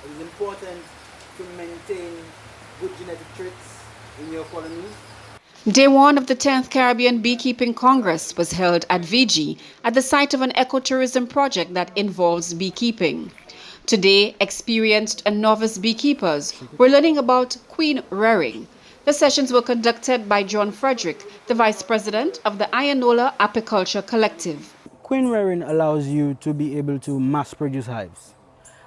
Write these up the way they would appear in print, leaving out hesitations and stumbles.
It is important to maintain good genetic traits in your colonies. Day one of the 10th Caribbean Beekeeping Congress was held at Fiji at the site of an ecotourism project that involves beekeeping. Today, experienced and novice beekeepers were learning about queen rearing. The sessions were conducted by John Frederick, the vice president of the Ayanola Apiculture Collective. Queen rearing allows you to be able to mass produce hives.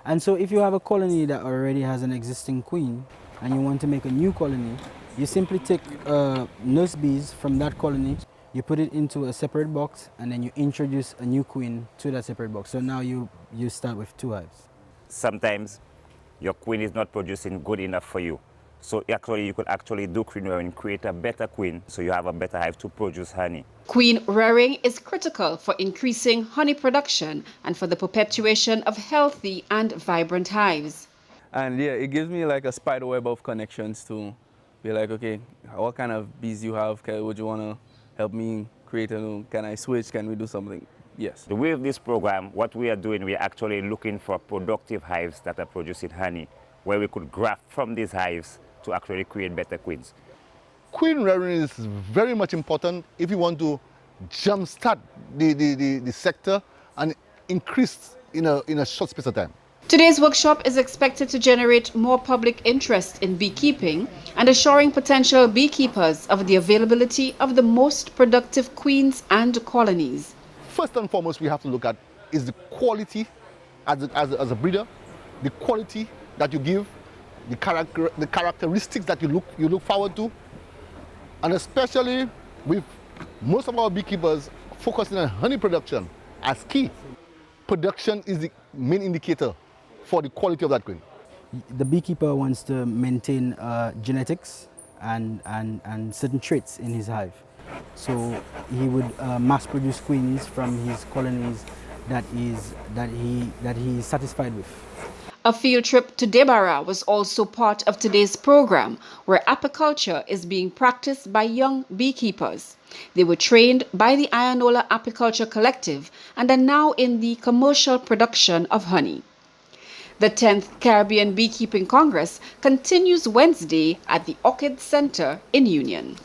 And so if you have a colony that already has an existing queen and you want to make a new colony, you simply take nurse bees from that colony, you put it into a separate box, and then you introduce a new queen to that separate box. So now you start with 2 hives. Sometimes your queen is not producing good enough for you. So actually you could actually do queen rearing, create a better queen so you have a better hive to produce honey. Queen rearing is critical for increasing honey production and for the perpetuation of healthy and vibrant hives. And yeah, it gives me like a spider web of connections to be like, okay, what kind of bees you have? Would you want to help me create a new, can I switch? Can we do something? Yes. With this program, what we are doing, we are actually looking for productive hives that are producing honey, where we could graft from these hives to actually create better queens. Queen rearing is very much important if you want to jumpstart the sector and increase in a short space of time. Today's workshop is expected to generate more public interest in beekeeping and assuring potential beekeepers of the availability of the most productive queens and colonies. First and foremost, we have to look at is the quality as a breeder, the quality that you give, the characteristics that you look forward to, and especially with most of our beekeepers focusing on honey production as key. Production is the main indicator for the quality of that queen. The beekeeper wants to maintain genetics and certain traits in his hive. So he would mass produce queens from his colonies that he is satisfied with. A field trip to Debarra was also part of today's program, where apiculture is being practiced by young beekeepers. They were trained by the Ayanola Apiculture Collective and are now in the commercial production of honey. The 10th Caribbean Beekeeping Congress continues Wednesday at the Orchid Center in Union.